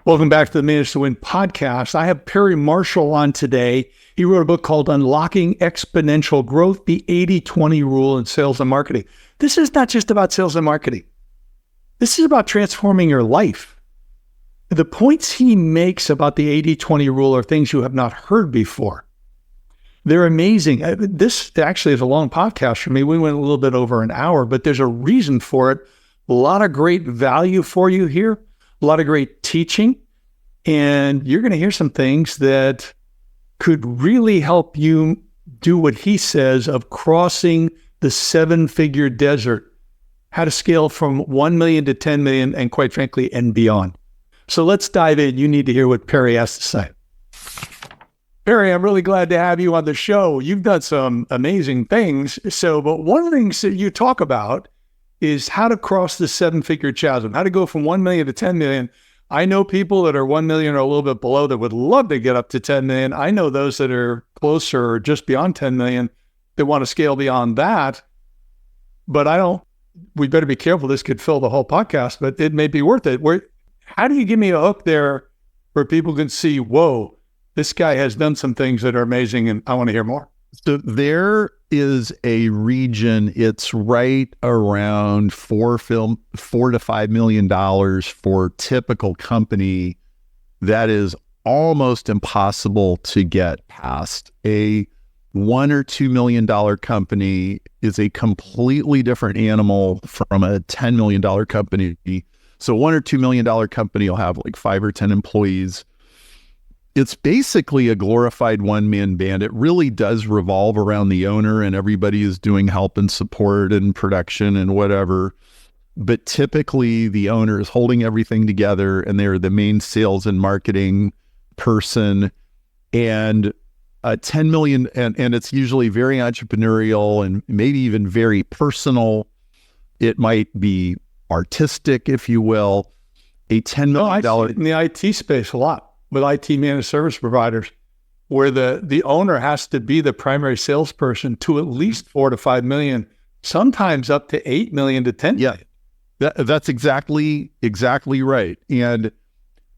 Welcome back to the Manage to Win podcast. I have Perry Marshall on today. He wrote a book called Unlocking Exponential Growth, the 80-20 Rule in Sales and Marketing. This is not just about sales and marketing. This is about transforming your life. The points he makes about the 80-20 rule are things you have not heard before. They're amazing. This actually is a long podcast for me. We went a little bit over an hour, but there's a reason for it. A lot of great value for you here. A lot of great teaching, and you're going to hear some things that could really help you do what he says of crossing the seven-figure desert, how to scale from 1 million to 10 million, and quite frankly, and beyond. So let's dive in. You need to hear what Perry has to say. Perry, I'm really glad to have you on the show. You've done some amazing things. But one of the things that you talk about is how to cross the seven-figure chasm, how to go from 1 million to 10 million. I know people that are 1 million or a little bit below that would love to get up to 10 million. I know those that are closer or just beyond 10 million that want to scale beyond that. But we better be careful. This could fill the whole podcast, but it may be worth it. How do you give me a hook there where people can see, whoa, this guy has done some things that are amazing and I want to hear more? So there is a region, it's right around $4 to $5 million for typical company that is almost impossible to get past. A $1 or $2 million company is a completely different animal from a $10 million company. So $1 or $2 million company will have like 5 or 10 employees. It's basically a glorified one-man band. It really does revolve around the owner and everybody is doing help and support and production and whatever. But typically the owner is holding everything together and they're the main sales and marketing person. And 10 million, and it's usually very entrepreneurial and maybe even very personal. It might be artistic, if you will. A $10 million. I see it in the IT space a lot, with IT managed service providers, where the owner has to be the primary salesperson to at least 4 to 5 million, sometimes up to 8 million to 10 million. That's exactly right. And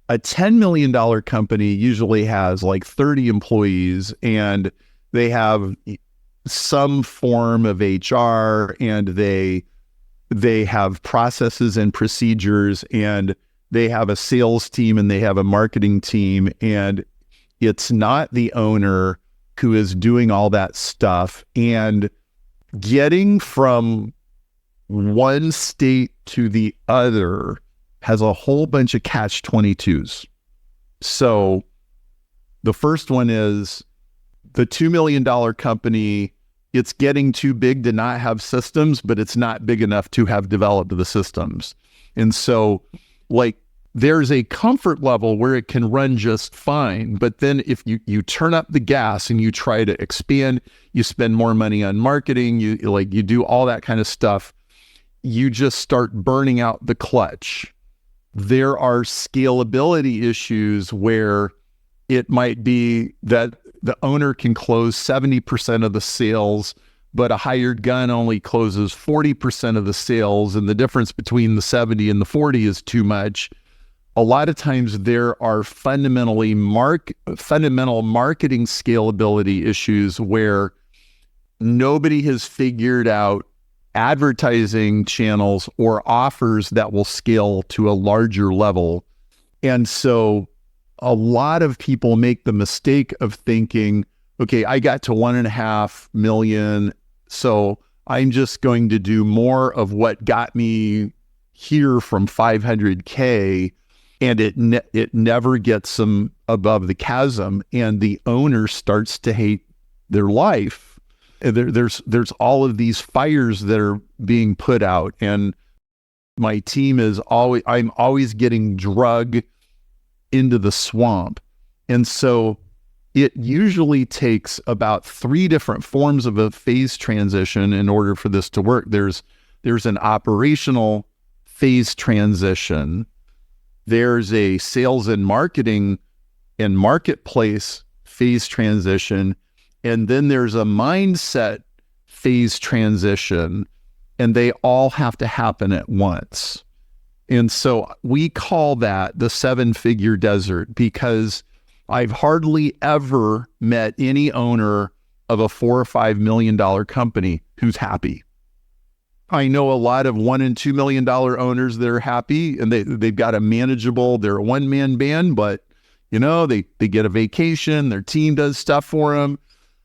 a $10 million company usually has like 30 employees and they have some form of HR and they have processes and procedures and they have a sales team and they have a marketing team, and it's not the owner who is doing all that stuff. And getting from one state to the other has a whole bunch of catch-22s. So the first one is the $2 million company. It's getting too big to not have systems, but it's not big enough to have developed the systems. And so like there's a comfort level where it can run just fine. But then if you turn up the gas and you try to expand, you spend more money on marketing, you do all that kind of stuff, you just start burning out the clutch. There are scalability issues where it might be that the owner can close 70% of the sales, but a hired gun only closes 40% of the sales, and the difference between the 70 and the 40 is too much. A lot of times there are fundamental marketing scalability issues where nobody has figured out advertising channels or offers that will scale to a larger level. And so a lot of people make the mistake of thinking, okay, I got to 1.5 million, so I'm just going to do more of what got me here from 500K, and it never gets them above the chasm, and the owner starts to hate their life. And there's all of these fires that are being put out, and my team I'm always getting drug into the swamp. And so it usually takes about 3 different forms of a phase transition in order for this to work. There's an operational phase transition. There's a sales and marketing and marketplace phase transition. And then there's a mindset phase transition, and they all have to happen at once. And so we call that the 7-figure desert because I've hardly ever met any owner of a $4 or $5 million company who's happy. I know a lot of $1 and $2 million owners that are happy, and they've got a manageable, they're a one-man band, but they get a vacation, their team does stuff for them.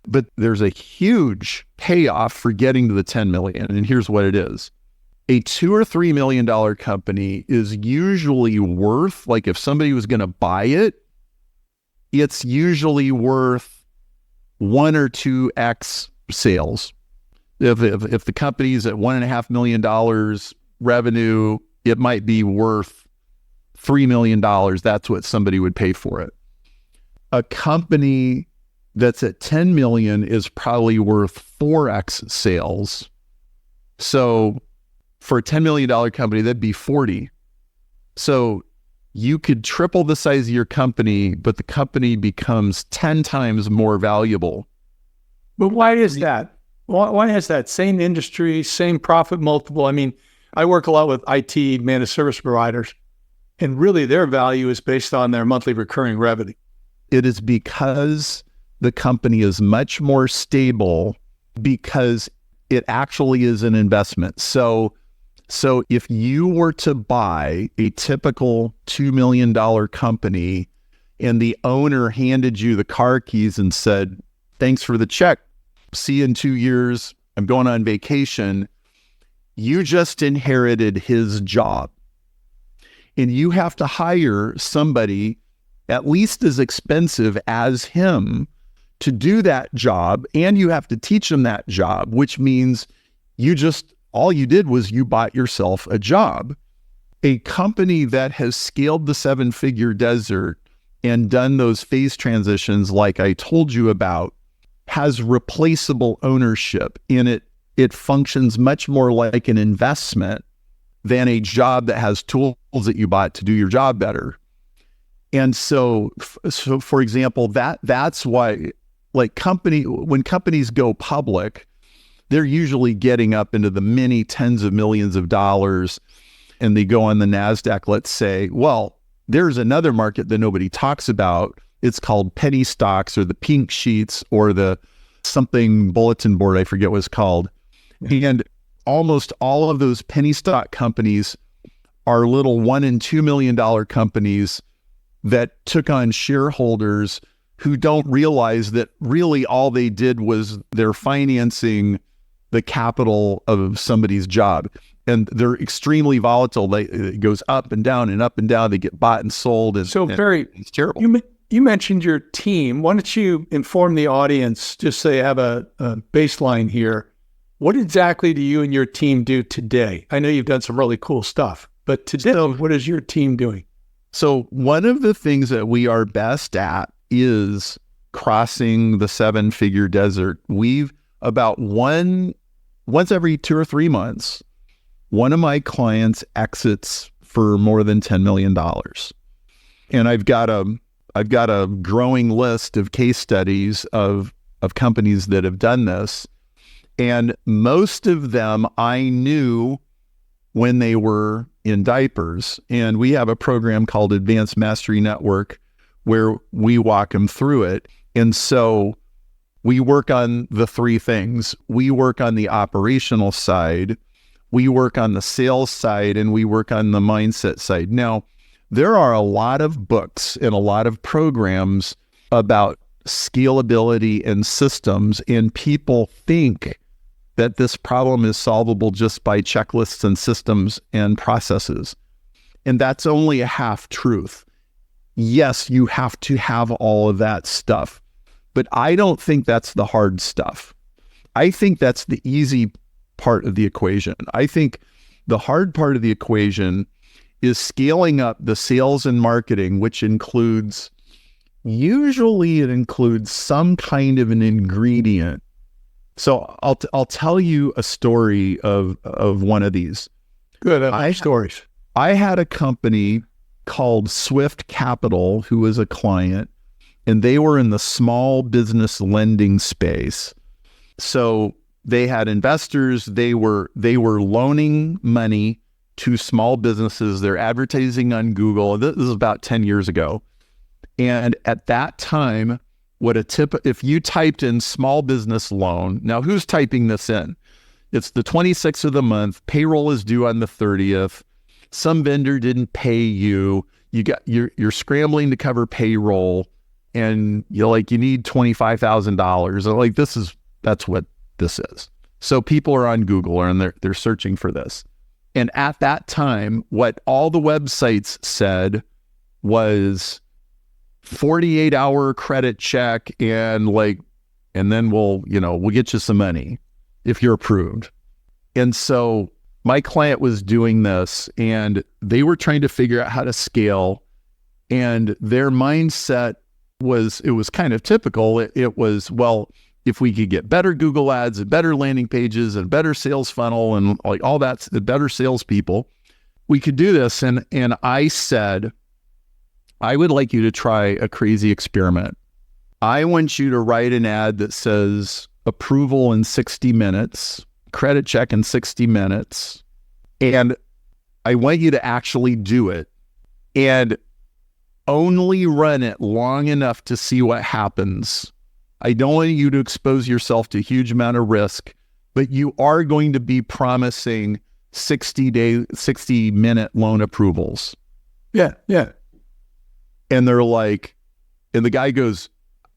But there's a huge payoff for getting to the 10 million. And here's what it is. A $2 or $3 million company is usually worth, like if somebody was going to buy it, it's usually worth 1 or 2x sales. If the company's at $1.5 million revenue, it might be worth $3 million. That's what somebody would pay for it. A company that's at 10 million is probably worth 4x sales. So for a $10 million company, that'd be 40. So you could triple the size of your company, but the company becomes 10 times more valuable. But why is that? Why is that? Same industry, same profit multiple. I mean, I work a lot with IT managed service providers, and really their value is based on their monthly recurring revenue. It is because the company is much more stable because it actually is an investment. So if you were to buy a typical $2 million company and the owner handed you the car keys and said, thanks for the check, see you in 2 years, I'm going on vacation, you just inherited his job. And you have to hire somebody at least as expensive as him to do that job, and you have to teach them that job, which means all you did was you bought yourself a job. A company that has scaled the 7-figure desert and done those phase transitions like I told you about has replaceable ownership, and it functions much more like an investment than a job that has tools that you bought to do your job better. And so for example, that's why when companies go public, they're usually getting up into the many tens of millions of dollars, and they go on the NASDAQ, let's say. Well, there's another market that nobody talks about. It's called penny stocks or the pink sheets or the something bulletin board, I forget what it's called. And almost all of those penny stock companies are little $1 and $2 million companies that took on shareholders who don't realize that really all they did was they're financing the capital of somebody's job. And they're extremely volatile. It goes up and down and up and down. They get bought and sold. It's terrible. You mentioned your team. Why don't you inform the audience, just so you have a baseline here. What exactly do you and your team do today? I know you've done some really cool stuff, but today, what is your team doing? So one of the things that we are best at is crossing the 7-figure desert. Once every 2 or 3 months, one of my clients exits for more than $10 million. And I've got a growing list of case studies of companies that have done this. And most of them I knew when they were in diapers. And we have a program called Advanced Mastery Network where we walk them through it. And so we work on the 3 things. We work on the operational side, we work on the sales side, and we work on the mindset side. Now, there are a lot of books and a lot of programs about scalability and systems, and people think that this problem is solvable just by checklists and systems and processes. And that's only a half truth. Yes, you have to have all of that stuff, but I don't think that's the hard stuff. I think that's the easy part of the equation. I think the hard part of the equation is scaling up the sales and marketing, which usually it includes some kind of an ingredient. So I'll tell you a story of one of these. Good, stories. I had a company called Swift Capital who was a client, and they were in the small business lending space. So they had investors. They were loaning money to small businesses. They're advertising on Google. This is about 10 years ago. And at that time, if you typed in small business loan, now who's typing this in? It's the 26th of the month. Payroll is due on the 30th. Some vendor didn't pay you. You're scrambling to cover payroll, and you need $25,000. Like that's what this is. So people are on Google and they're searching for this. And at that time, what all the websites said was 48-hour credit check, and then we'll get you some money if you're approved. And so my client was doing this, and they were trying to figure out how to scale, and their mindset was kind of typical. It was, well, if we could get better Google ads and better landing pages and better sales funnel and all that, the better salespeople, we could do this. And I said, I would like you to try a crazy experiment. I want you to write an ad that says approval in 60 minutes, credit check in 60 minutes. And I want you to actually do it and only run it long enough to see what happens. I don't want you to expose yourself to a huge amount of risk, but you are going to be promising 60-minute loan approvals. Yeah. And they're like, and the guy goes,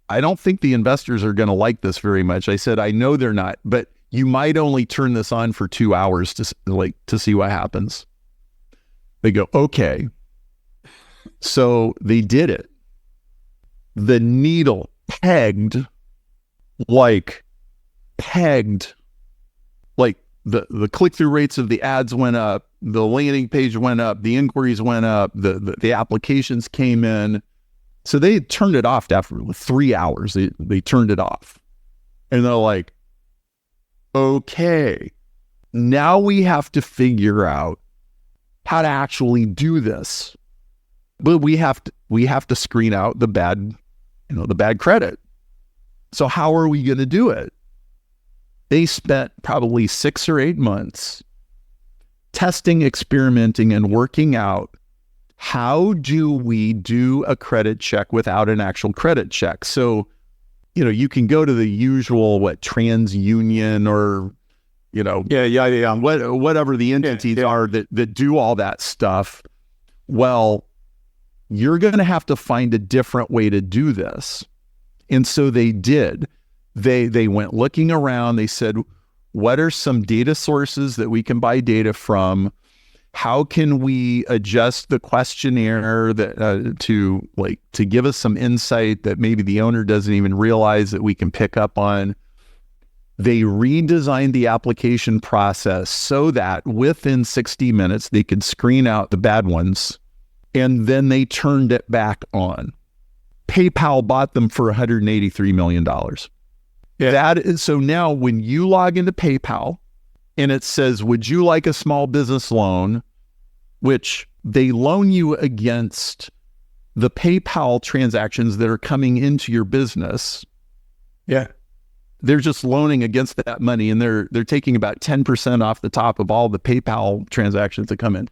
I don't think the investors are going to like this very much. I said, I know they're not, but you might only turn this on for 2 hours to see what happens. They go, okay. So they did it. The needle pegged, the click-through rates of the ads went up, the landing page went up, the inquiries went up, the applications came in. So they turned it off after 3 hours. They turned it off. And they're like, okay, now we have to figure out how to actually do this. But we have to screen out the bad credit. So how are we going to do it? They spent probably 6 or 8 months testing, experimenting, and working out, how do we do a credit check without an actual credit check? So, you can go to the usual, TransUnion or, whatever the entities are that do all that stuff. Well, you're going to have to find a different way to do this. And so they did. They went looking around. They said, what are some data sources that we can buy data from? How can we adjust the questionnaire to give us some insight that maybe the owner doesn't even realize that we can pick up on? They redesigned the application process so that within 60 minutes, they could screen out the bad ones, and then they turned it back on. PayPal bought them for $183 million. Yeah. So now when you log into PayPal and it says, would you like a small business loan, which they loan you against the PayPal transactions that are coming into your business. Yeah. They're just loaning against that money, and they're taking about 10% off the top of all the PayPal transactions that come in.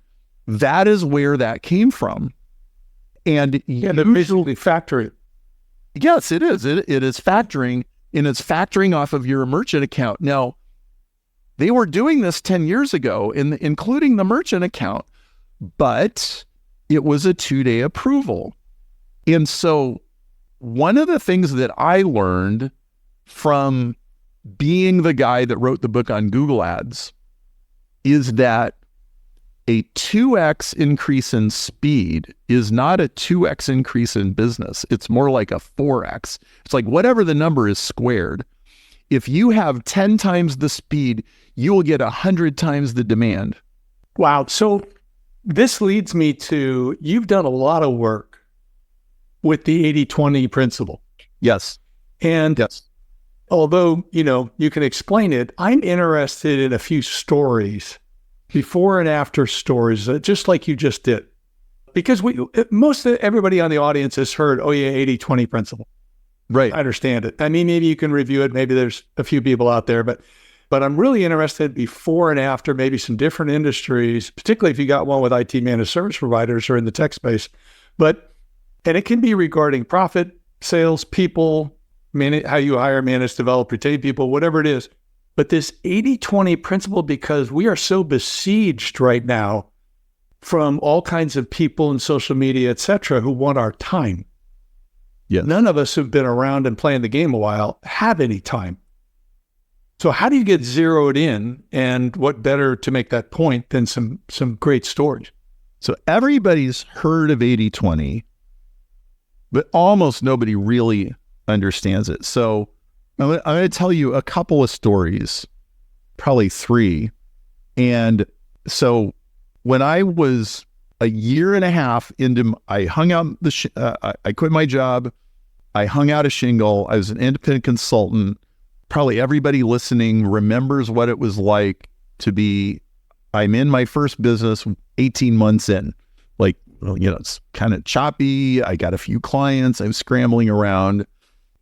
That is where that came from. And they're basically factoring. Yes, it is. It is factoring, and it's factoring off of your merchant account. Now, they were doing this 10 years ago, including the merchant account, but it was a 2-day approval. And so one of the things that I learned from being the guy that wrote the book on Google Ads is that a 2x increase in speed is not a 2x increase in business. It's more like a 4x. It's like whatever the number is squared. If you have 10 times the speed, you will get 100 times the demand. Wow. So this leads me to, you've done a lot of work with the 80-20 principle. Yes. And yes. Although, you can explain it, I'm interested in a few stories, before and after stories, just like you just did. Because everybody on the audience has heard, 80-20 principle. Right. I understand it. I mean, maybe you can review it. Maybe there's a few people out there, but but I'm really interested before and after, maybe some different industries, particularly if you got one with IT managed service providers or in the tech space. And it can be regarding profit, sales, people, how you hire, manage, develop, retain people, whatever it is. But this 80-20 principle, because we are so besieged right now from all kinds of people in social media, et cetera, who want our time. Yes. None of us who've been around and playing the game a while have any time. So how do you get zeroed in, and what better to make that point than some great stories? So everybody's heard of 80-20, but almost nobody really understands it. So I'm going to tell you a couple of stories, probably 3. And so when I was a year and a half into, I hung out I quit my job. I hung out a shingle. I was an independent consultant. Probably everybody listening remembers what it was like to be, I'm in my first business 18 months in. Like, well, it's kind of choppy. I got a few clients. I'm scrambling around.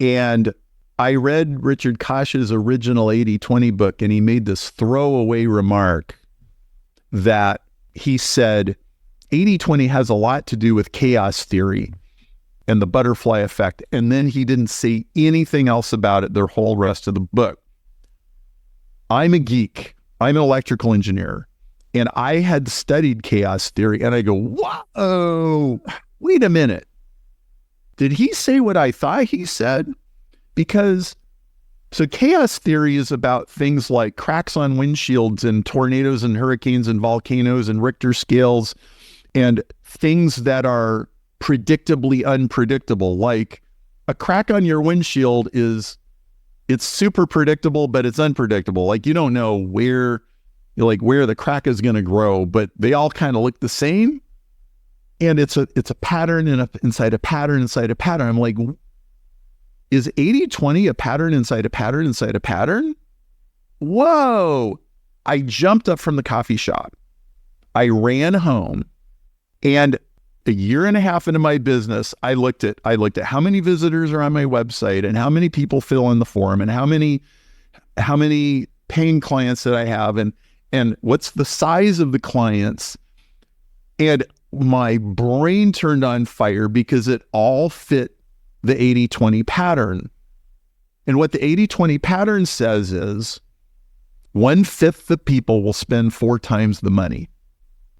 And I read Richard Koch's original 80-20 book, and he made this throwaway remark that he said 80-20 has a lot to do with chaos theory and the butterfly effect. And then he didn't say anything else about it the whole rest of the book. I'm a geek. I'm an electrical engineer. And I had studied chaos theory, and I go, whoa, wait a minute. Did he say what I thought he said? Because, so chaos theory is about things like cracks on windshields and tornadoes and hurricanes and volcanoes and Richter scales and things that are predictably unpredictable. Like a crack on your windshield it's super predictable, but it's unpredictable. Like you don't know where the crack is going to grow, but they all kind of look the same. And it's a pattern inside a pattern inside a pattern. I'm like, is 80-20 a pattern inside a pattern inside a pattern? Whoa. I jumped up from the coffee shop. I ran home, and a year and a half into my business, I looked at how many visitors are on my website and how many people fill in the form and how many paying clients that I have and what's the size of the clients. And my brain turned on fire because it all fit the 80-20 pattern. And what the 80-20 pattern says is 1/5 the people will spend 4 times the money.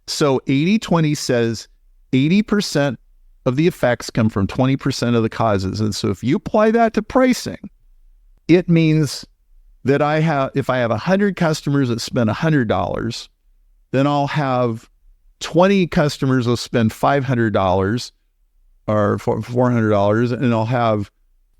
So 80-20 says 80% of the effects come from 20% of the causes. And so if you apply that to pricing, it means that if I have 100 customers that spend $100, then I'll have 20 customers will spend $500 or $400, and I'll have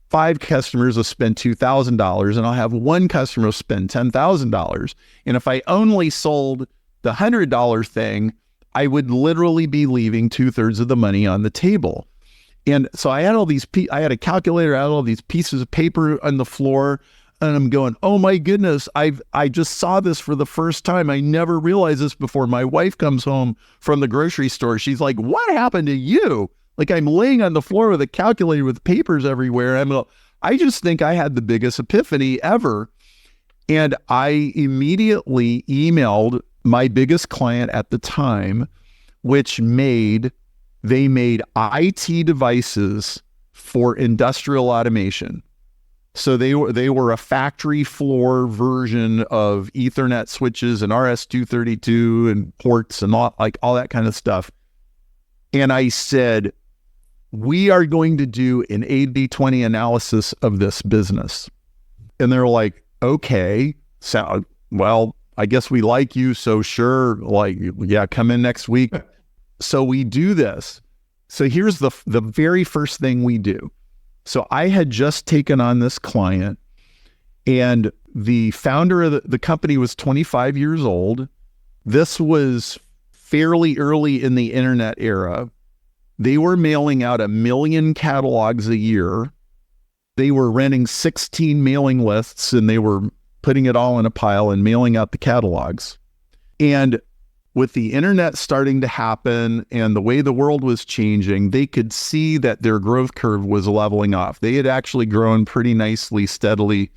5 customers will spend $2,000, and I'll have 1 customer will spend $10,000. And if I only sold the $100 thing, I would literally be leaving 2/3 of the money on the table. And so I had I had a calculator, I had all these pieces of paper on the floor, and I'm going, oh my goodness, I just saw this for the first time. I never realized this before. My wife comes home from the grocery store. She's like, what happened to you? Like I'm laying on the floor with a calculator with papers everywhere. I just think I had the biggest epiphany ever. And I immediately emailed my biggest client at the time, which they made IT devices for industrial automation. So they were a factory floor version of Ethernet switches and RS-232 and ports and all that kind of stuff. And I said, we are going to do an 80-20 analysis of this business. And they're like, okay, well, I guess we like you, so sure, come in next week. So we do this. So here's the very first thing we do. So I had just taken on this client, and the founder of the company was 25 years old. This was fairly early in the internet era. They were mailing out 1 million catalogs a year. They were renting 16 mailing lists, and they were putting it all in a pile and mailing out the catalogs. And with the internet starting to happen and the way the world was changing, they could see that their growth curve was leveling off. They had actually grown pretty nicely, steadily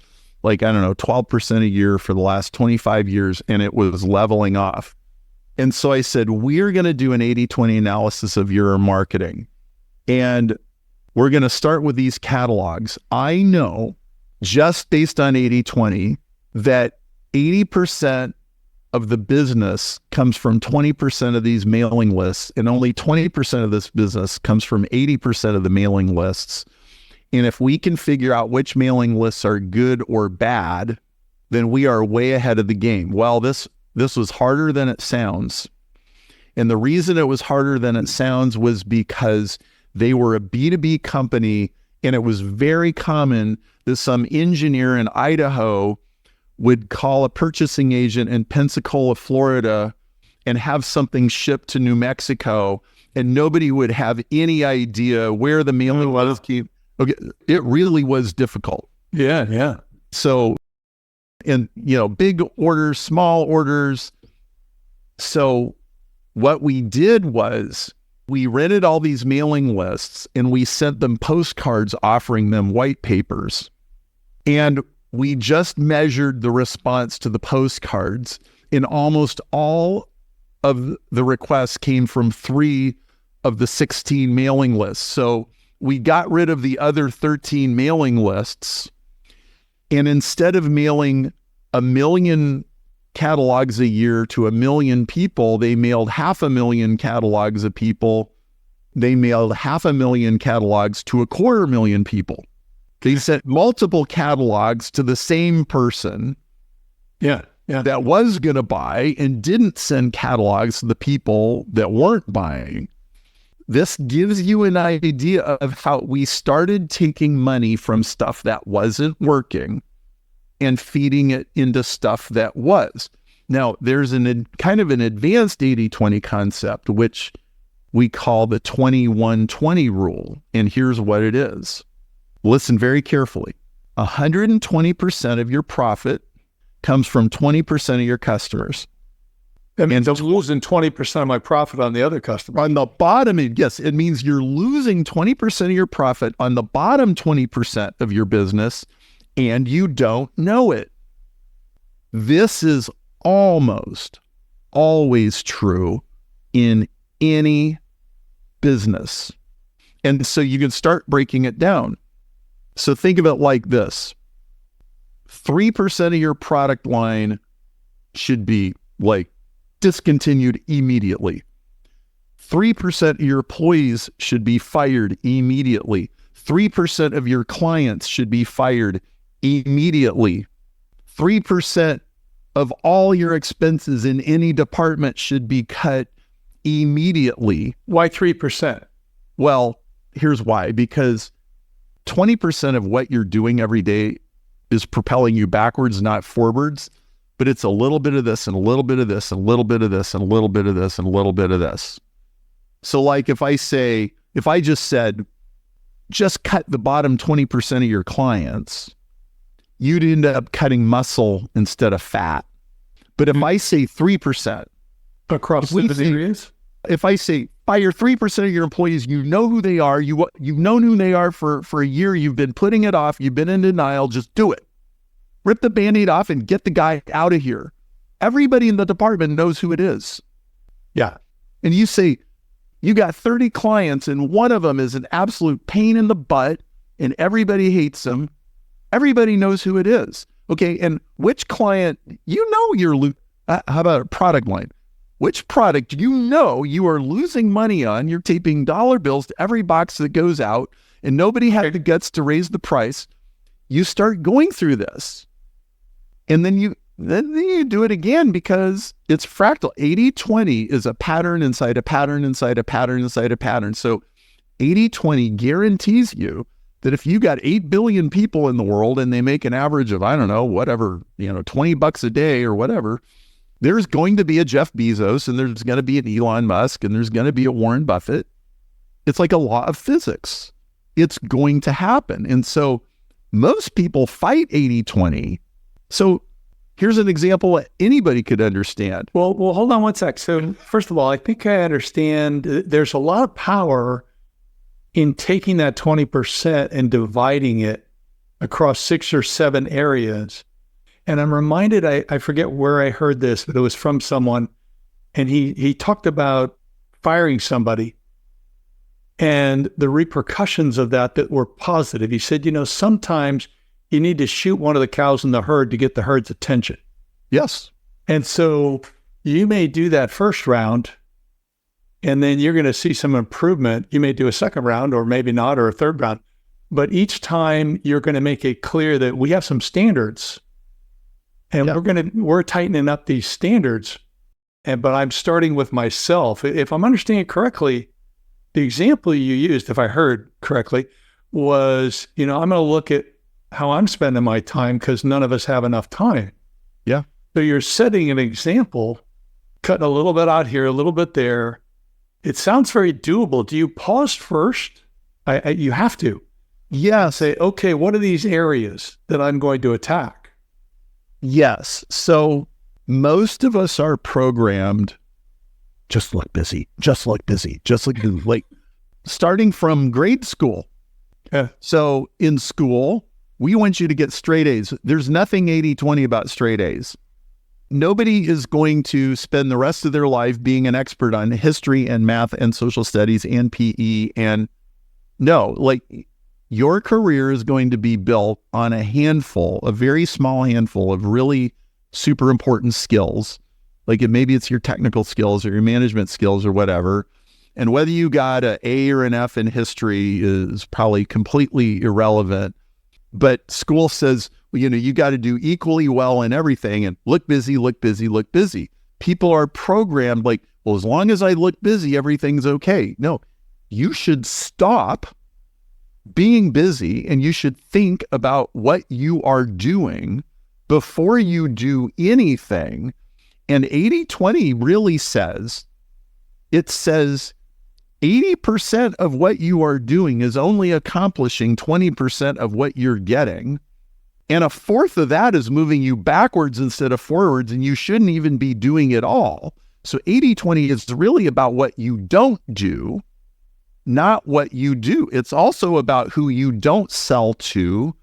like, I don't know, 12% a year for the last 25 years, and it was leveling off. And so I said, we're going to do an 80-20 analysis of your marketing. And we're going to start with these catalogs. I know, just based on 80-20, that 80% of the business comes from 20% of these mailing lists, and only 20% of this business comes from 80% of the mailing lists. And if we can figure out which mailing lists are good or bad, then we are way ahead of the game. Well, this was harder than it sounds. And the reason it was harder than it sounds was because they were a B2B company, and it was very common that some engineer in Idaho would call a purchasing agent in Pensacola, Florida, and have something shipped to New Mexico, and nobody would have any idea where the mailing was. Okay, it really was difficult. Yeah. So, and big orders, small orders. So what we did was we rented all these mailing lists, and we sent them postcards offering them white papers. And we just measured the response to the postcards, and almost all of the requests came from 3 of the 16 mailing lists. So we got rid of the other 13 mailing lists, and instead of mailing 1 million catalogs a year to 1 million people, they mailed 500,000 catalogs of people. They mailed 500,000 catalogs to 250,000 people. They sent multiple catalogs to the same person that was going to buy, and didn't send catalogs to the people that weren't buying. This gives you an idea of how we started taking money from stuff that wasn't working and feeding it into stuff that was. Now, there's kind of an advanced 80-20 concept, which we call the 21-20 rule. And here's what it is. Listen very carefully. 120% of your profit comes from 20% of your customers. That means I'm losing 20% of my profit on the other customer. On the bottom, yes, it means you're losing 20% of your profit on the bottom 20% of your business, and you don't know it. This is almost always true in any business. And so you can start breaking it down. So think of it like this. 3% of your product line should be like discontinued immediately. 3% of your employees should be fired immediately. 3% of your clients should be fired immediately. 3% of all your expenses in any department should be cut immediately. Why 3%? Well, here's why. Because 20% of what you're doing every day is propelling you backwards, not forwards. But it's a little bit of this and a little bit of this and a little bit of this and a little bit of this and a little bit of this. So like if I just said, just cut the bottom 20% of your clients, you'd end up cutting muscle instead of fat. But if I say 3%, across the areas, if I say fire 3% of your employees, you know who they are, you've known who they are for a year, you've been putting it off, you've been in denial, just do it. Rip the Band-Aid off and get the guy out of here. Everybody in the department knows who it is. Yeah. And you say, you got 30 clients and one of them is an absolute pain in the butt and everybody hates them. Everybody knows who it is. Okay, and which client, you're how about a product line? Which product you are losing money on, you're taping dollar bills to every box that goes out, and nobody had the guts to raise the price. You start going through this. And then you do it again because it's fractal. 80-20 is a pattern inside a pattern inside a pattern inside a pattern. So 80-20 guarantees you that if you got 8 billion people in the world and they make an average of, I don't know, whatever, $20 a day or whatever, there's going to be a Jeff Bezos and there's going to be an Elon Musk and there's going to be a Warren Buffett. It's like a law of physics. It's going to happen. And so most people fight 80-20. So here's an example that anybody could understand. Well, hold on one sec. So first of all, I think I understand there's a lot of power in taking that 20% and dividing it across 6 or 7 areas. And I'm reminded, I forget where I heard this, but it was from someone, and he talked about firing somebody and the repercussions of that were positive. He said, sometimes you need to shoot one of the cows in the herd to get the herd's attention. Yes. And so you may do that first round, and then you're going to see some improvement. You may do a second round, or maybe not, or a third round. But each time you're going to make it clear that we have some standards, and we're tightening up these standards. But I'm starting with myself. If I'm understanding correctly, the example you used, if I heard correctly, was, I'm going to look at how I'm spending my time because none of us have enough time. Yeah. So you're setting an example, cutting a little bit out here, a little bit there. It sounds very doable. Do you pause first? You have to. Yeah. Say, okay, what are these areas that I'm going to attack? Yes. So most of us are programmed, just look busy, just look busy, just look busy, like starting from grade school. Yeah. So in school, we want you to get straight A's. There's nothing 80-20 about straight A's. Nobody is going to spend the rest of their life being an expert on history and math and social studies and PE. And no, like your career is going to be built on a very small handful of really super important skills. Like maybe it's your technical skills or your management skills or whatever. And whether you got an A or an F in history is probably completely irrelevant. But school says, you got to do equally well in everything and look busy, look busy, look busy. People are programmed like, well, as long as I look busy, everything's okay. No, you should stop being busy and you should think about what you are doing before you do anything. And 80-20 really says 80% of what you are doing is only accomplishing 20% of what you're getting. And a fourth of that is moving you backwards instead of forwards, and you shouldn't even be doing it all. So 80-20 is really about what you don't do, not what you do. It's also about who you don't sell to,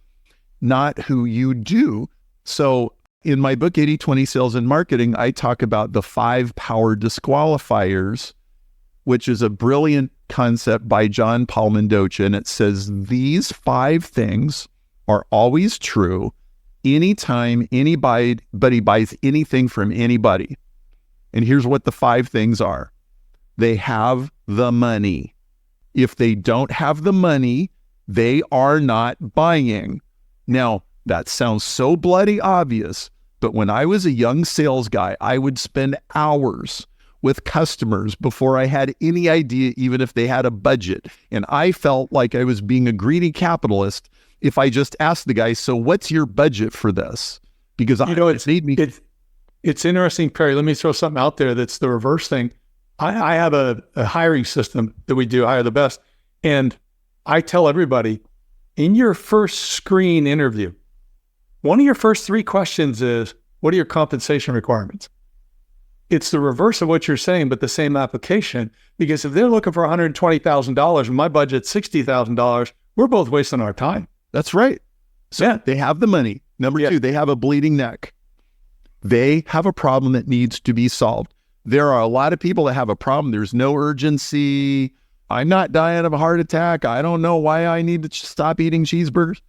not who you do. So in my book, 80-20 Sales and Marketing, I talk about the 5 power disqualifiers, which is a brilliant concept by John Paul Mendocha. And it says these 5 things are always true anytime anybody buys anything from anybody. And here's what the 5 things are. They have the money. If they don't have the money, they are not buying. Now, that sounds so bloody obvious, but when I was a young sales guy, I would spend hours with customers before I had any idea even if they had a budget. And I felt like I was being a greedy capitalist if I just asked the guy, so what's your budget for this? Because it's interesting, Perry. Let me throw something out there that's the reverse thing. I have a hiring system that we do, hire the best. And I tell everybody, in your first screen interview, one of your first 3 questions is, what are your compensation requirements? It's the reverse of what you're saying, but the same application. Because if they're looking for $120,000 and my budget's $60,000, we're both wasting our time. That's right. So they have the money. Number 2, they have a bleeding neck. They have a problem that needs to be solved. There are a lot of people that have a problem. There's no urgency. I'm not dying of a heart attack. I don't know why I need to stop eating cheeseburgers.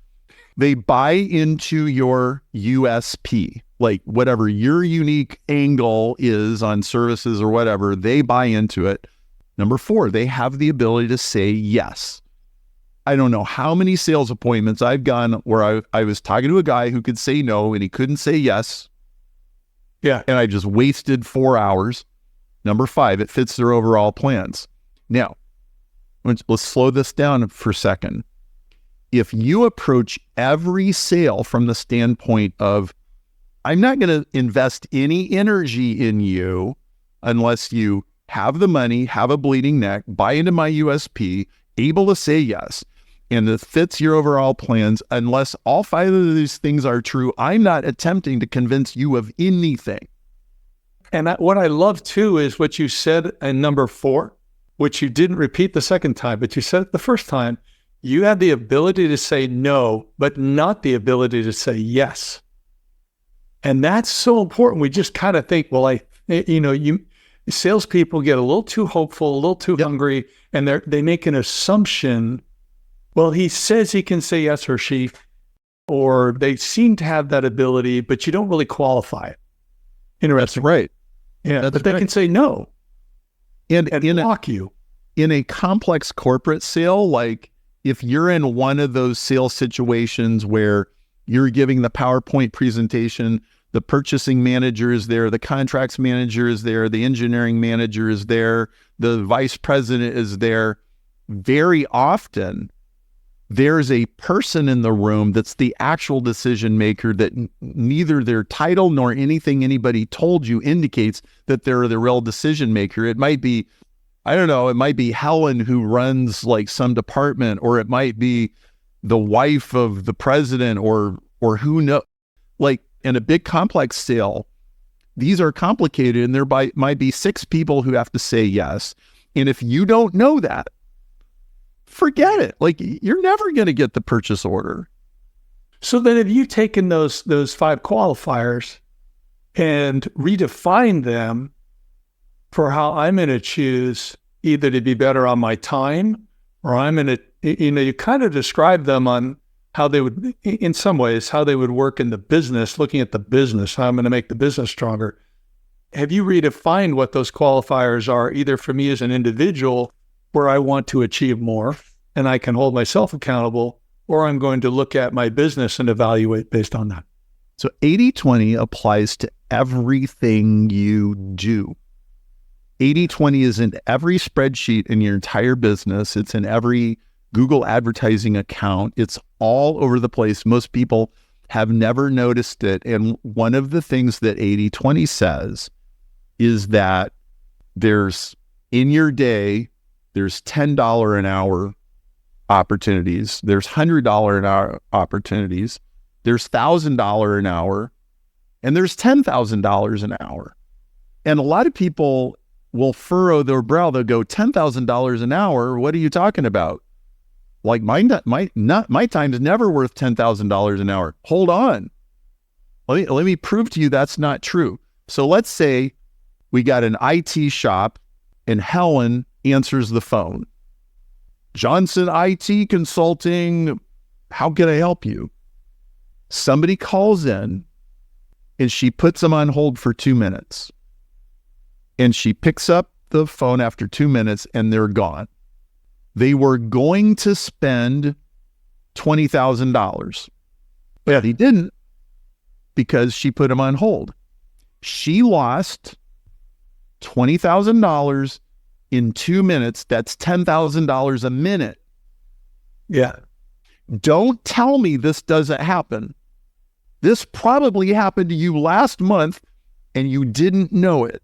They buy into your USP, like whatever your unique angle is on services or whatever, they buy into it. Number 4, they have the ability to say yes. I don't know how many sales appointments I've gone where I was talking to a guy who could say no and he couldn't say yes. Yeah. And I just wasted 4 hours. Number 5, it fits their overall plans. Now, let's slow this down for a second. If you approach every sale from the standpoint of, I'm not going to invest any energy in you unless you have the money, have a bleeding neck, buy into my USP, able to say yes, and it fits your overall plans, unless all 5 of these things are true, I'm not attempting to convince you of anything. And what I love too is what you said in number 4, which you didn't repeat the second time, but you said it the first time, You have the ability to say no, but not the ability to say yes. And that's so important. We just kind of think, well, salespeople get a little too hopeful, a little too hungry, and they make an assumption. Well, he says he can say yes, or she, or they seem to have that ability, but you don't really qualify it. Interesting. That's right. Yeah, but they can say no and block you. In a complex corporate sale, like if you're in one of those sales situations where you're giving the PowerPoint presentation, the purchasing manager is there, the contracts manager is there, the engineering manager is there, the vice president is there, very often there's a person in the room that's the actual decision maker that neither their title nor anything anybody told you indicates that they're the real decision maker. It might be, I don't know, it might be Helen who runs like some department, or it might be the wife of the president, or who knows. Like in a big complex sale, these are complicated, and there might be 6 people who have to say yes. And if you don't know that, forget it. Like you're never going to get the purchase order. So then have you taken those 5 qualifiers and redefined them for how I'm going to choose either to be better on my time, or I'm going to, you kind of describe them on how they would, in some ways, how they would work in the business, looking at the business, how I'm going to make the business stronger. Have you redefined what those qualifiers are, either for me as an individual, where I want to achieve more and I can hold myself accountable, or I'm going to look at my business and evaluate based on that? So 80-20 applies to everything you do. 80-20 is in every spreadsheet in your entire business. It's in every Google advertising account. It's all over the place. Most people have never noticed it. And one of the things that 80-20 says is that there's, in your day, there's $10 an hour opportunities. There's $100 an hour opportunities. There's $1,000 an hour. And there's $10,000 an hour. And a lot of people will furrow their brow. They'll go, $10,000 an hour? What are you talking about? Like my time's never worth $10,000 an hour. Hold on. Let me prove to you that's not true. So let's say we got an IT shop and Helen answers the phone. Johnson IT Consulting, how can I help you? Somebody calls in and she puts them on hold for 2 minutes. And she picks up the phone after 2 minutes and they're gone. They were going to spend $20,000. But they didn't, because she put them on hold. She lost $20,000 in 2 minutes. That's $10,000 a minute. Yeah. Don't tell me this doesn't happen. This probably happened to you last month and you didn't know it.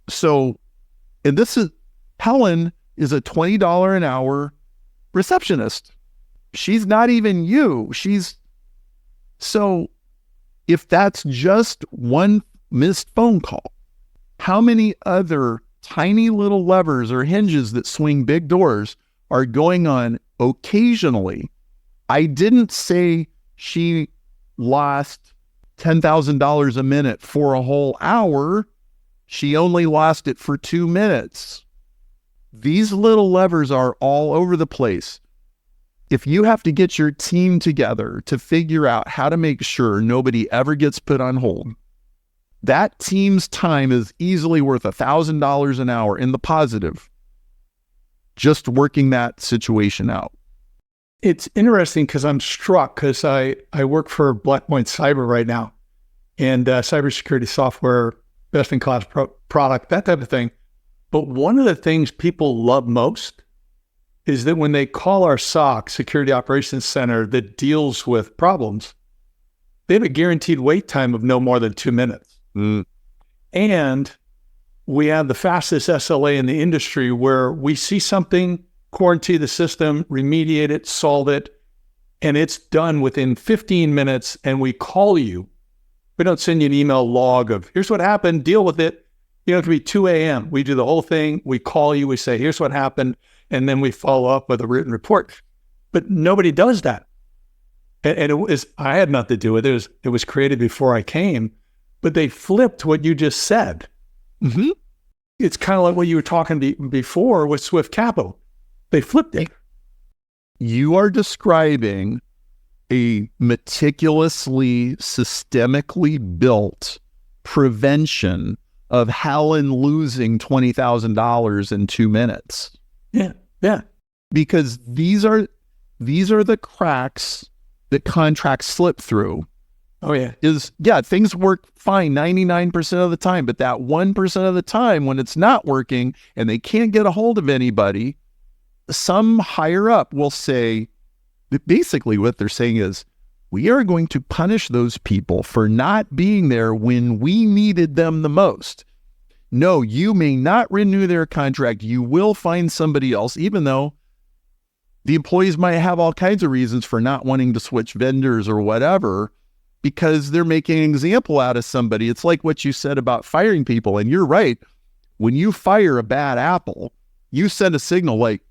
So, and this is, Helen is a $20 an hour receptionist. She's not even you. So if that's just one missed phone call, how many other tiny little levers or hinges that swing big doors are going on occasionally? I didn't say she lost $10,000 a minute for a whole hour. She only lost it for 2 minutes. These little levers are all over the place. If you have to get your team together to figure out how to make sure nobody ever gets put on hold, that team's time is easily worth $1,000 an hour in the positive, just working that situation out. It's interesting because I'm struck, because I work for Blackpoint Cyber right now, and cybersecurity software, best-in-class product, that type of thing. But one of the things people love most is that when they call our SOC, Security Operations Center, that deals with problems, they have a guaranteed wait time of no more than 2 minutes. And we have the fastest SLA in the industry, where we see something, quarantine the system, remediate it, solve it, and it's done within 15 minutes, and we call you. We don't send you an email log of, here's what happened, deal with it. You know, it could be 2 a.m. We do the whole thing. We call you, we say, here's what happened, and then we follow up with a written report. But nobody does that. And I had nothing to do with it. It was created before I came, but they flipped what you just said. Mm-hmm. It's kind of like what you were talking before with Swift Capital. They flipped it. You are describing a meticulously, systemically built prevention of Helen losing $20,000 in 2 minutes. Yeah, yeah. Because these are the cracks that contracts slip through. Oh, yeah. Things work fine 99% of the time, but that 1% of the time when it's not working and they can't get a hold of anybody, some higher up will say, basically what they're saying is, we are going to punish those people for not being there when we needed them the most. No, you may not renew their contract. You will find somebody else, even though the employees might have all kinds of reasons for not wanting to switch vendors or whatever, because they're making an example out of somebody. It's like what you said about firing people. And you're right. When you fire a bad apple, you send a signal like,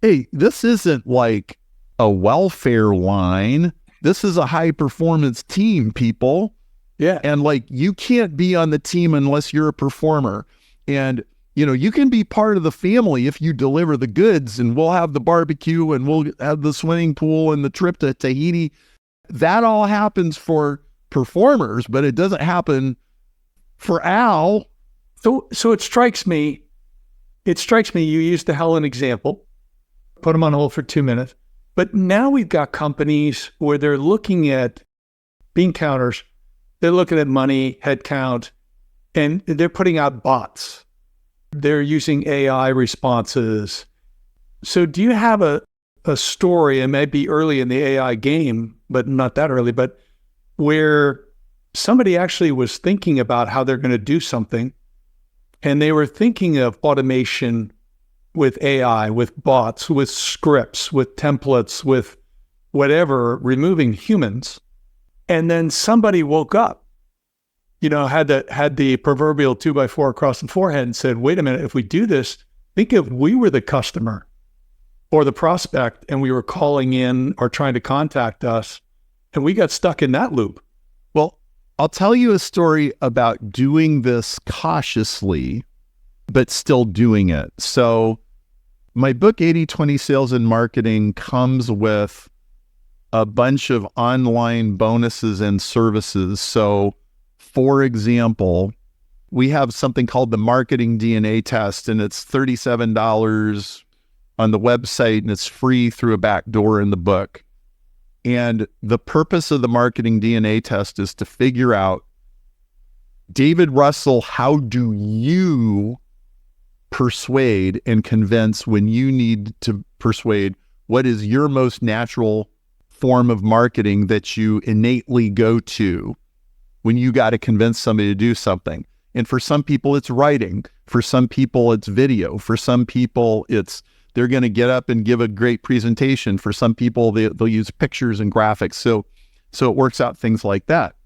hey, this isn't like a welfare line. This is a high performance team, people. Yeah. And like, you can't be on the team unless you're a performer. And, you can be part of the family if you deliver the goods, and we'll have the barbecue and we'll have the swimming pool and the trip to Tahiti. That all happens for performers, but it doesn't happen for Al. So it strikes me, you used the Helen example, put them on hold for 2 minutes. But now we've got companies where they're looking at bean counters, they're looking at money, headcount, and they're putting out bots. They're using AI responses. So do you have a story, and maybe early in the AI game, but not that early, but where somebody actually was thinking about how they're going to do something, and they were thinking of automation with AI, with bots, with scripts, with templates, with whatever, removing humans. And then somebody woke up, had the proverbial 2x4 across the forehead and said, wait a minute, if we do this, think if we were the customer or the prospect and we were calling in or trying to contact us and we got stuck in that loop. Well, I'll tell you a story about doing this cautiously, but still doing it. So my book, 80/20 Sales and Marketing, comes with a bunch of online bonuses and services. So, for example, we have something called the Marketing DNA Test, and it's $37 on the website, and it's free through a back door in the book. And the purpose of the Marketing DNA Test is to figure out, David Russell, how do you persuade and convince when you need to persuade? What is your most natural form of marketing that you innately go to when you got to convince somebody to do something? And for some people, it's writing. For some people, it's video. For some people, they're going to get up and give a great presentation. For some people, they'll use pictures and graphics. So it works out things like that.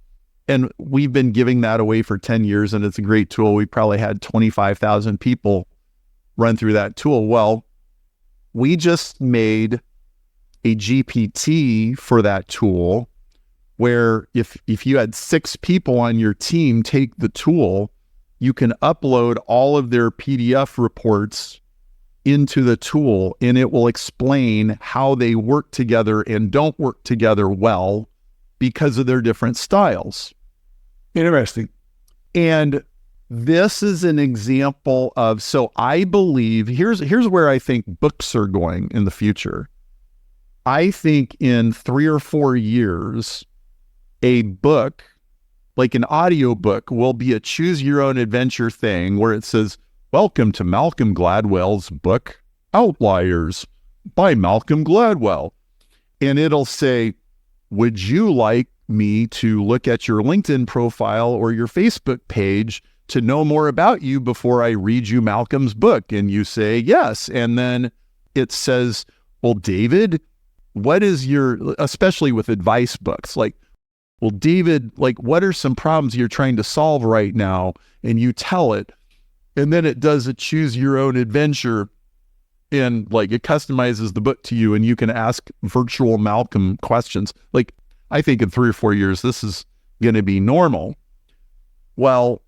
And we've been giving that away for 10 years, and it's a great tool. We probably had 25,000 people run through that tool. Well, we just made a GPT for that tool where if you had 6 people on your team take the tool, you can upload all of their PDF reports into the tool, and it will explain how they work together and don't work together well because of their different styles. Interesting. And this is an example of, so I believe, here's where I think books are going in the future. I think in 3 or 4 years, a book, like an audio book, will be a choose your own adventure thing where it says, welcome to Malcolm Gladwell's book, Outliers by Malcolm Gladwell. And it'll say, would you like me to look at your LinkedIn profile or your Facebook page to know more about you before I read you Malcolm's book? And you say yes. And then it says, well, David, what is especially with advice books, like, well, David, like, what are some problems you're trying to solve right now? And you tell it. And then it does a choose your own adventure. and like it customizes the book to you and you can ask virtual Malcolm questions. Like I think in 3 or 4 years, this is going to be normal. Well,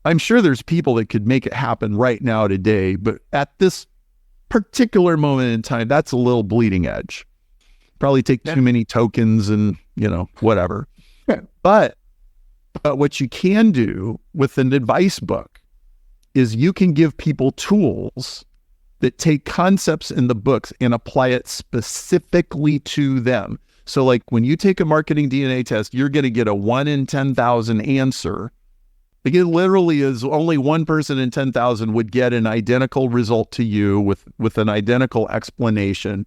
I'm sure there's people that could make it happen right now today, but at this particular moment in time, that's a little bleeding edge. Probably take too many tokens and, whatever. But what you can do with an advice book is you can give people tools that take concepts in the books and apply it specifically to them. So like when you take a marketing DNA test, you're going to get a 1 in 10,000 answer. Like it literally is only one person in 10,000 would get an identical result to you with an identical explanation.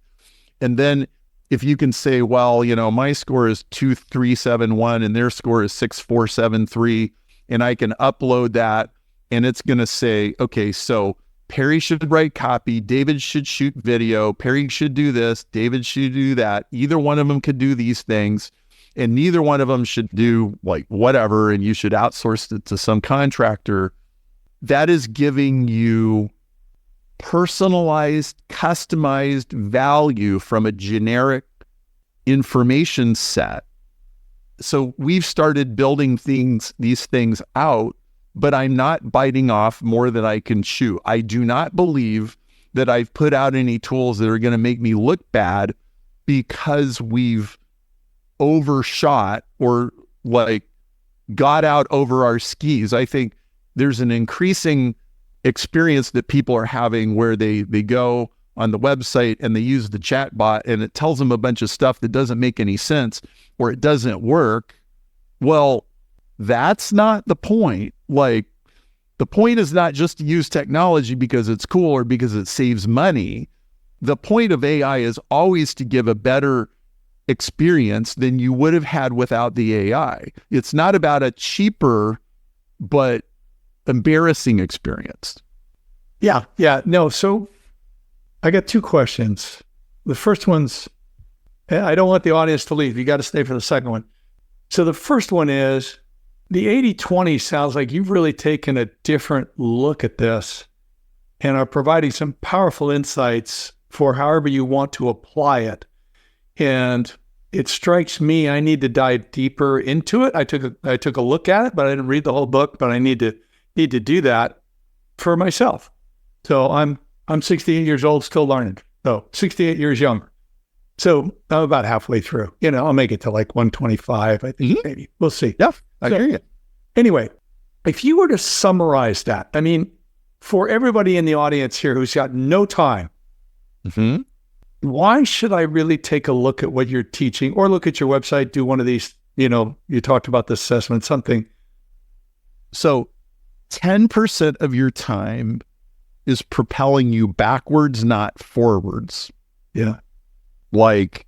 And then if you can say, well, my score is 2371 and their score is 6473, and I can upload that and it's going to say, okay, so Perry should write copy, David should shoot video, Perry should do this, David should do that. Either one of them could do these things, and neither one of them should do like whatever, and you should outsource it to some contractor. That is giving you personalized, customized value from a generic information set. So we've started building these things out, but I'm not biting off more than I can chew. I do not believe that I've put out any tools that are going to make me look bad because we've overshot or like got out over our skis. I think there's an increasing experience that people are having where they go on the website and they use the chat bot and it tells them a bunch of stuff that doesn't make any sense or it doesn't work. Well, that's not the point. Like the point is not just to use technology because it's cool or because it saves money. The point of AI is always to give a better experience than you would have had without the AI. It's not about a cheaper but embarrassing experience. Yeah. No, so I got 2 questions. The first one's, I don't want the audience to leave. You got to stay for the second one. So the first one is, the 80-20 sounds like you've really taken a different look at this and are providing some powerful insights for however you want to apply it. And it strikes me, I need to dive deeper into it. I took a look at it, but I didn't read the whole book, but I need to do that for myself. So I'm 68 years old, still learning. So 68 years younger. So I'm about halfway through. I'll make it to like 125, I think, maybe. We'll see. Yeah, I hear you. Anyway, if you were to summarize that, I mean, for everybody in the audience here who's got no time, why should I really take a look at what you're teaching or look at your website, do one of these, you talked about the assessment, something. So 10% of your time is propelling you backwards, not forwards. Yeah. Like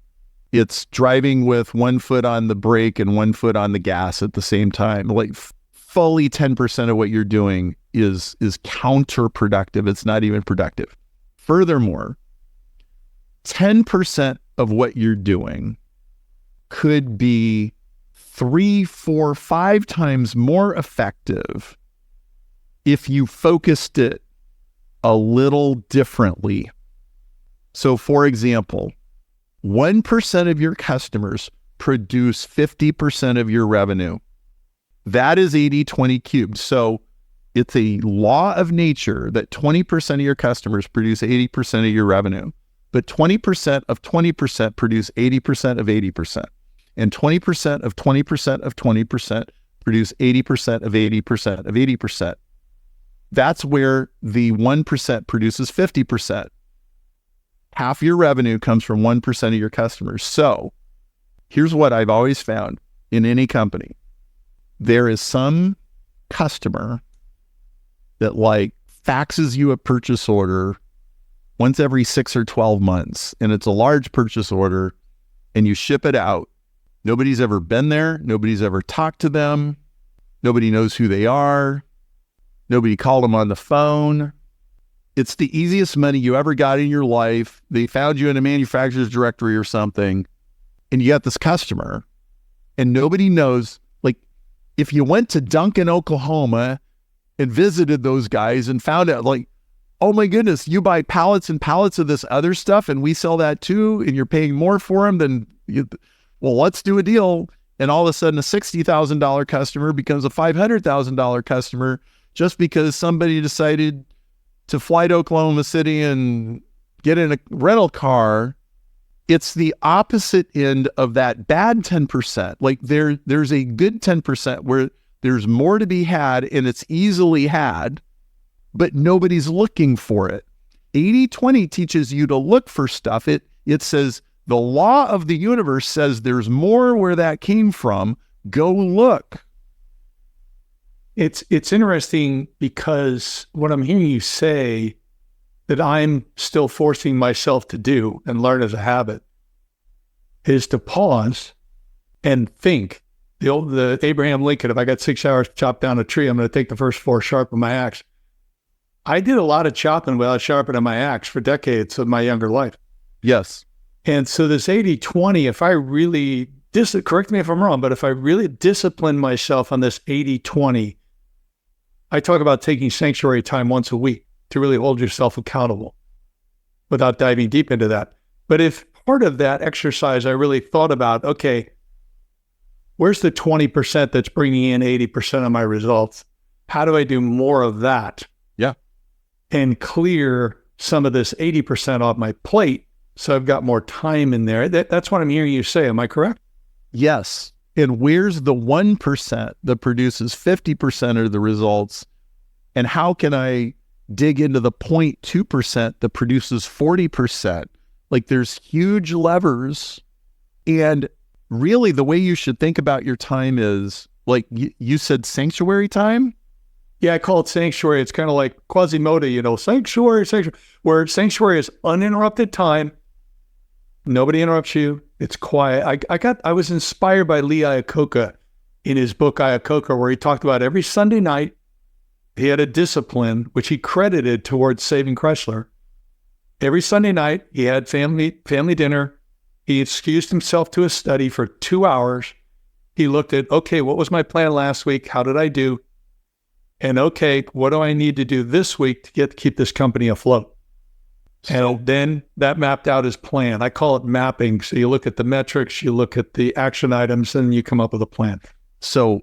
it's driving with one foot on the brake and one foot on the gas at the same time. Like fully 10% of what you're doing is counterproductive. It's not even productive. Furthermore, 10% of what you're doing could be 3, 4, 5 times more effective if you focused it a little differently. So for example, 1% of your customers produce 50% of your revenue. That is 80-20 cubed. So it's a law of nature that 20% of your customers produce 80% of your revenue, but 20% of 20% produce 80% of 80%. And 20% of 20% of 20% produce 80% of 80% of 80%. That's where the 1% produces 50%. Half your revenue comes from 1% of your customers. So here's what I've always found in any company. There is some customer that like faxes you a purchase order once every 6 or 12 months, and it's a large purchase order, and you ship it out. Nobody's ever been there. Nobody's ever talked to them. Nobody knows who they are. Nobody called them on the phone. It's the easiest money you ever got in your life. They found you in a manufacturer's directory or something, and you got this customer, and nobody knows. Like, if you went to Duncan, Oklahoma, and visited those guys and found out, like, oh my goodness, you buy pallets and pallets of this other stuff and we sell that too, and you're paying more for them than you. Well, let's do a deal. And all of a sudden a $60,000 customer becomes a $500,000 customer just because somebody decided to fly to Oklahoma City and get in a rental car. It's the opposite end of that bad 10%. Like there's a good 10% where there's more to be had and it's easily had, but nobody's looking for it. 80-20 teaches you to look for stuff. It says the law of the universe says there's more where that came from. Go look. It's interesting because what I'm hearing you say that I'm still forcing myself to do and learn as a habit is to pause and think. The Abraham Lincoln, if I got 6 hours to chop down a tree, I'm going to take the first 4, sharpen my axe. I did a lot of chopping without sharpening my axe for decades of my younger life. Yes. And so this 80-20, if I really, correct me if I'm wrong, but if I really discipline myself on this 80-20, I talk about taking sanctuary time once a week to really hold yourself accountable without diving deep into that. But if part of that exercise, I really thought about, okay, where's the 20% that's bringing in 80% of my results? How do I do more of that? Yeah. And clear some of this 80% off my plate so I've got more time in there. That's what I'm hearing you say. Am I correct? Yes. And where's the 1% that produces 50% of the results? And how can I dig into the 0.2% that produces 40%? Like there's huge levers. And really the way you should think about your time is like you said sanctuary time. Yeah, I call it sanctuary. It's kind of like Quasimodo, sanctuary, where sanctuary is uninterrupted time. Nobody interrupts you. It's quiet. I was inspired by Lee Iacocca in his book Iacocca, where he talked about every Sunday night, he had a discipline, which he credited towards saving Chrysler. Every Sunday night, he had family dinner. He excused himself to a study for 2 hours. He looked at, okay, what was my plan last week? How did I do? And okay, what do I need to do this week to keep this company afloat? And then that mapped out his plan. I call it mapping. So you look at the metrics, you look at the action items, and you come up with a plan. So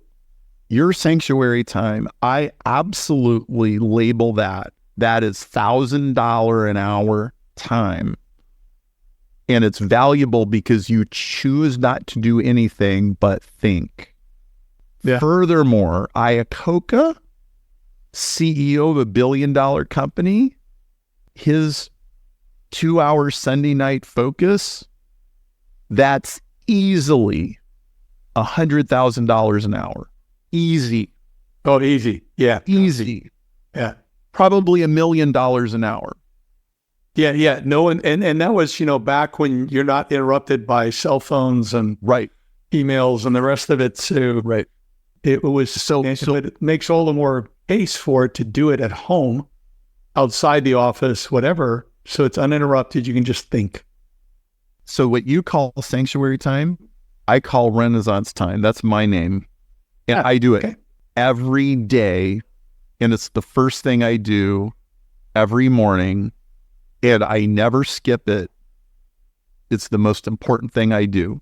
your sanctuary time, I absolutely label that. That is $1,000 an hour time. And it's valuable because you choose not to do anything but think. Yeah. Furthermore, Iacocca, CEO of a $1 billion company, his 2-hour Sunday night focus, that's easily $100,000 an hour. Easy. Oh, easy. Yeah. Easy. Yeah. Probably $1 million an hour. Yeah. No, and that was, back when you're not interrupted by cell phones and right emails and the rest of it. So right. It was so it makes all the more case for it to do it at home, outside the office, whatever. So it's uninterrupted. You can just think. So what you call sanctuary time, I call Renaissance time. That's my name. And I do it every day. And it's the first thing I do every morning. And I never skip it. It's the most important thing I do.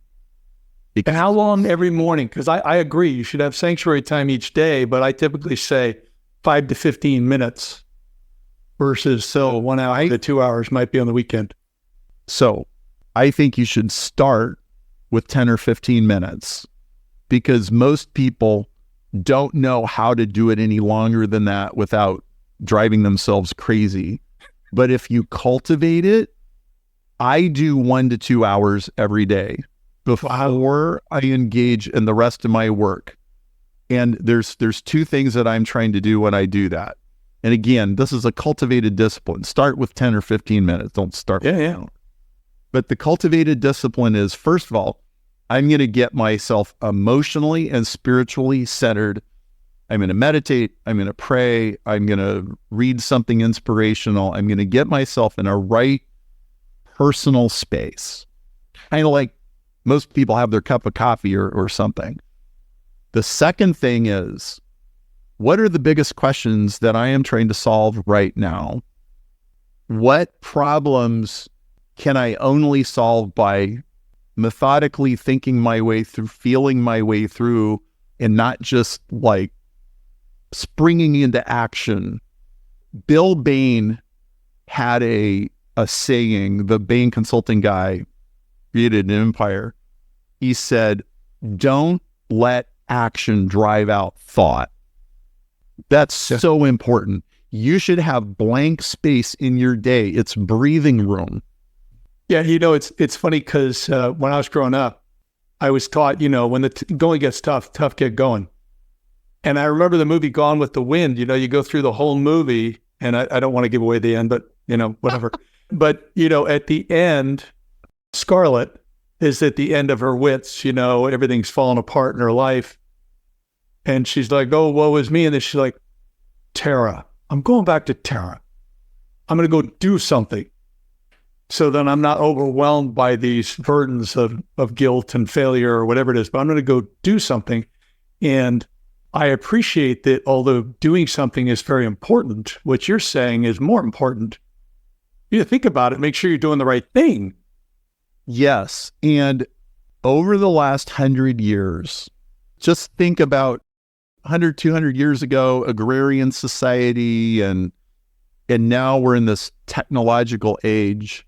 And how long every morning? Because I agree, you should have sanctuary time each day, but I typically say 5 to 15 minutes versus 1 hour to 2 hours might be on the weekend. So I think you should start with 10 or 15 minutes because most people don't know how to do it any longer than that without driving themselves crazy. But if you cultivate it, I do 1 to 2 hours every day before I engage in the rest of my work. And there's 2 things that I'm trying to do when I do that. And again, this is a cultivated discipline. Start with 10 or 15 minutes. Don't start with 10. But the cultivated discipline is, first of all, I'm going to get myself emotionally and spiritually centered. I'm going to meditate. I'm going to pray. I'm going to read something inspirational. I'm going to get myself in a right personal space. Kind of like most people have their cup of coffee or something. The second thing is, what are the biggest questions that I am trying to solve right now? what problems can I only solve by methodically thinking my way through, feeling my way through, and not just like springing into action. Bill Bain had a saying, the Bain consulting guy created an empire. He said, don't let action drive out thought. That's so important. You should have blank space in your day. It's breathing room. Yeah, it's funny because when I was growing up, I was taught, when the going gets tough get going. And I remember the movie Gone with the Wind. You go through the whole movie, and I don't want to give away the end, but whatever. But at the end, Scarlett is at the end of her wits. Everything's falling apart in her life, and she's like, "Oh, woe is me!" And then she's like, "Tara, I'm going back to Tara. I'm going to go do something, so then I'm not overwhelmed by these burdens of guilt and failure or whatever it is. But I'm going to go do something." And I appreciate that, although doing something is very important, what you're saying is more important. You think about it, make sure you're doing the right thing. Yes. And over the last 100 years, just think about 100, 200 years ago, agrarian society, and now we're in this technological age.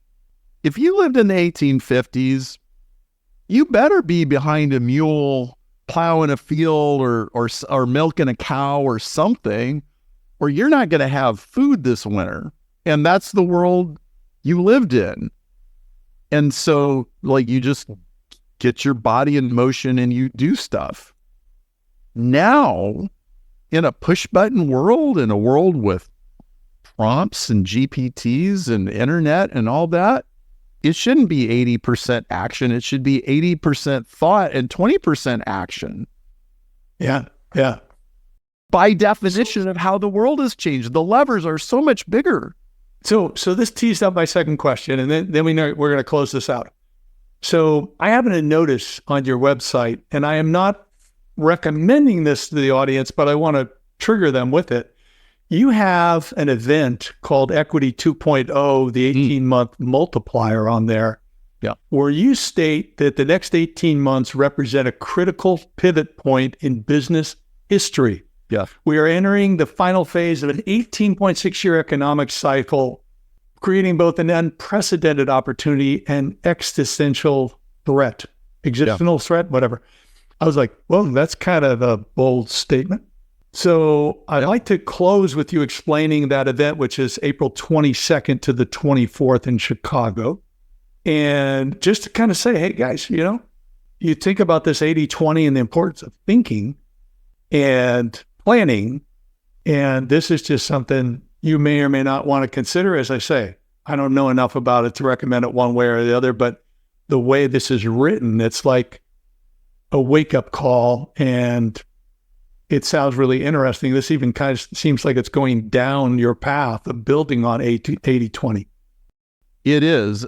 If you lived in the 1850s, you better be behind a mule plowing a field or milking a cow or something, or you're not going to have food this winter. And that's the world you lived in. And so, you just get your body in motion and you do stuff. Now, in a push-button world, in a world with prompts and GPTs and internet and all that, it shouldn't be 80% action. It should be 80% thought and 20% action. Yeah. By definition of how the world has changed, the levers are so much bigger. So this teased up my second question, and then we know we're going to close this out. So I happen to notice on your website, and I am not recommending this to the audience, but I want to trigger them with it. You have an event called Equity 2.0, the 18-month multiplier on there, where you state that the next 18 months represent a critical pivot point in business history. Yeah. We are entering the final phase of an 18.6-year economic cycle, creating both an unprecedented opportunity and existential threat. Threat, whatever. I was like, well, that's kind of a bold statement. So I'd like to close with you explaining that event, which is April 22nd to the 24th in Chicago. And just to kind of say, hey, guys, you think about this 80-20 and the importance of thinking and planning. And this is just something you may or may not want to consider. As I say, I don't know enough about it to recommend it one way or the other, but the way this is written, it's like a wake-up call, and it sounds really interesting. This even kind of seems like it's going down your path of building on 80-20. It is.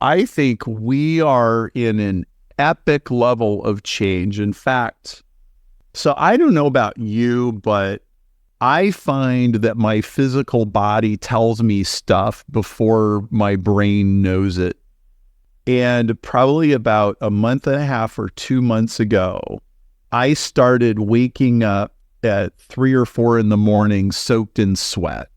I think we are in an epic level of change. In fact, so I don't know about you, but I find that my physical body tells me stuff before my brain knows it. And probably about a month and a half or 2 months ago, I started waking up at 3 or 4 in the morning soaked in sweat.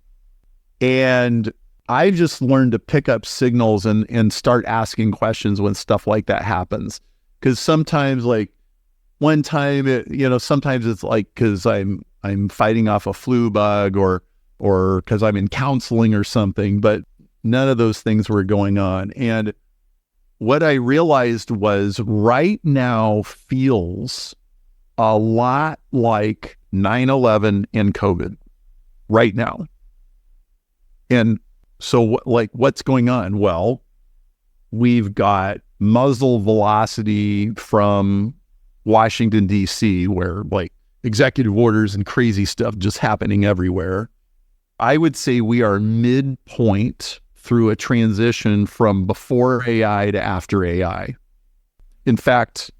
And I just learned to pick up signals and start asking questions when stuff like that happens. Because sometimes, one time, sometimes it's because I'm fighting off a flu bug or because I'm in counseling or something, but none of those things were going on. And what I realized was right now feels a lot like 9/11 and COVID right now. And so what's going on? Well, we've got muzzle velocity from Washington, D.C., where executive orders and crazy stuff just happening everywhere. I would say we are midpoint through a transition from before AI to after AI. In fact,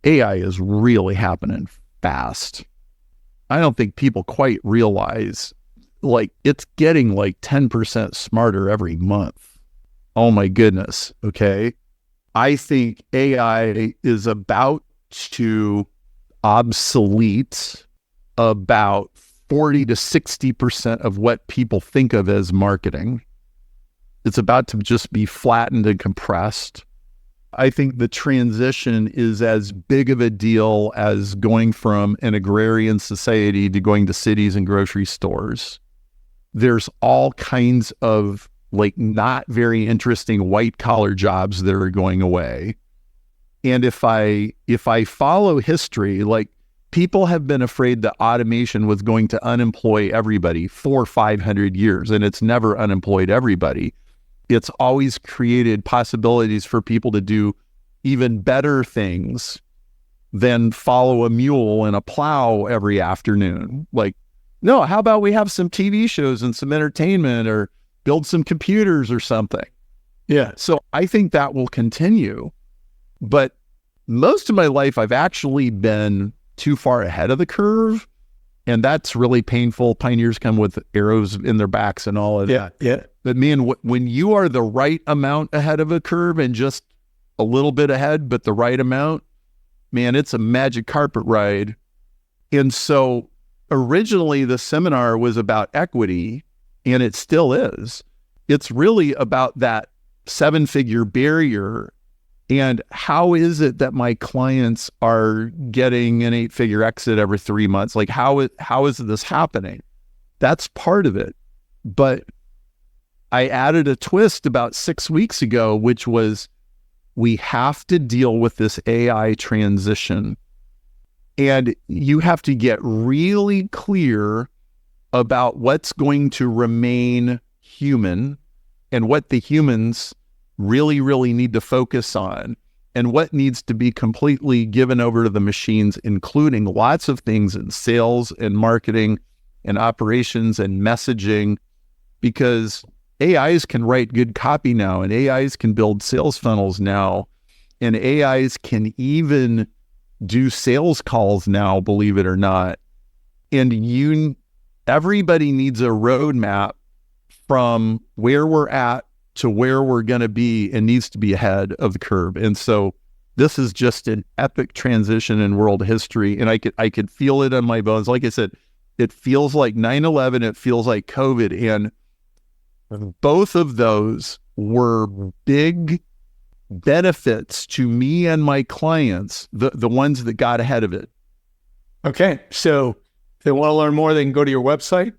AI is really happening fast. I don't think people quite realize like it's getting like 10% smarter every month. Oh my goodness. Okay. I think AI is about to obsolete about 40 to 60% of what people think of as marketing. It's about to just be flattened and compressed. I think the transition is as big of a deal as going from an agrarian society to going to cities and grocery stores. There's all kinds of like not very interesting white collar jobs that are going away. And if I follow history, like people have been afraid that automation was going to unemploy everybody for 500 years, and it's never unemployed everybody. It's always created possibilities for people to do even better things than follow a mule and a plow every afternoon. Like, no, how about we have some TV shows and some entertainment or build some computers or something? Yeah. So I think that will continue. But most of my life, I've actually been too far ahead of the curve. And that's really painful. Pioneers come with arrows in their backs and all of that. Yeah. But man, when you are the right amount ahead of a curve and just a little bit ahead, but the right amount, man, it's a magic carpet ride. And so originally the seminar was about equity, and it still is. It's really about that 7-figure barrier. And how is it that my clients are getting an 8-figure exit every 3 months? Like, how is this happening? That's part of it. But I added a twist about 6 weeks ago, which was we have to deal with this AI transition. And you have to get really clear about what's going to remain human and what the humans really, really need to focus on, and what needs to be completely given over to the machines, including lots of things in sales and marketing and operations and messaging, because AIs can write good copy now, and AIs can build sales funnels now, and AIs can even do sales calls now, believe it or not. And everybody needs a roadmap from where we're at to where we're going to be, and needs to be ahead of the curve. And so this is just an epic transition in world history. And I could feel it on my bones. Like I said, it feels like 9/11, it feels like COVID. And both of those were big benefits to me and my clients, the ones that got ahead of it. Okay. So if they want to learn more, they can go to your website.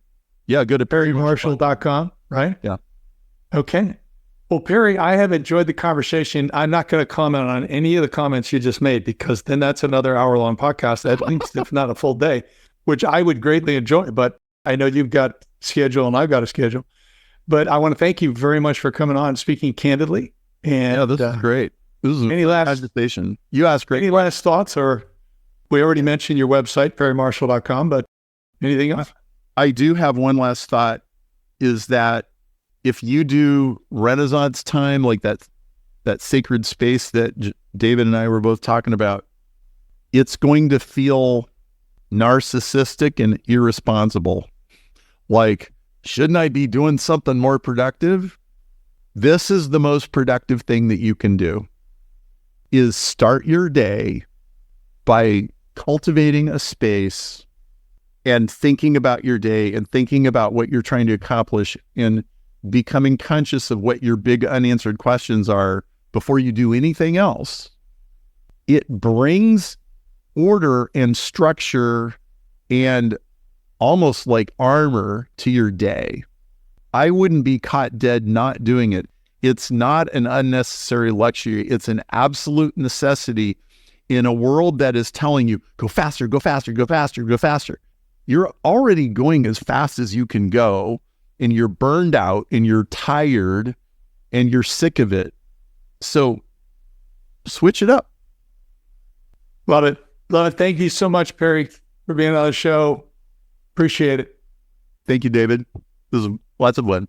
Yeah, go to perrymarshall.com, right? Yeah. Okay. Well, Perry, I have enjoyed the conversation. I'm not going to comment on any of the comments you just made, because then that's another hour-long podcast, at least, if not a full day, which I would greatly enjoy. But I know you've got a schedule and I've got a schedule. But I want to thank you very much for coming on, speaking candidly. And yeah, this is great. This is any last conversation. You asked great. Any last thoughts? Or we already mentioned your website, perrymarshall.com, but anything else? I do have one last thought, is that if you do Renaissance time, like that sacred space that David and I were both talking about, it's going to feel narcissistic and irresponsible. Like, shouldn't I be doing something more productive? This is the most productive thing that you can do, is start your day by cultivating a space and thinking about your day and thinking about what you're trying to accomplish and becoming conscious of what your big unanswered questions are before you do anything else. It brings order and structure and almost like armor to your day. I wouldn't be caught dead not doing it. It's not an unnecessary luxury. It's an absolute necessity in a world that is telling you, go faster, go faster, go faster, go faster. You're already going as fast as you can go, and you're burned out and you're tired and you're sick of it. So switch it up. Love it. Love it. Thank you so much, Perry, for being on the show. Appreciate it. Thank you, David. This is lots of fun.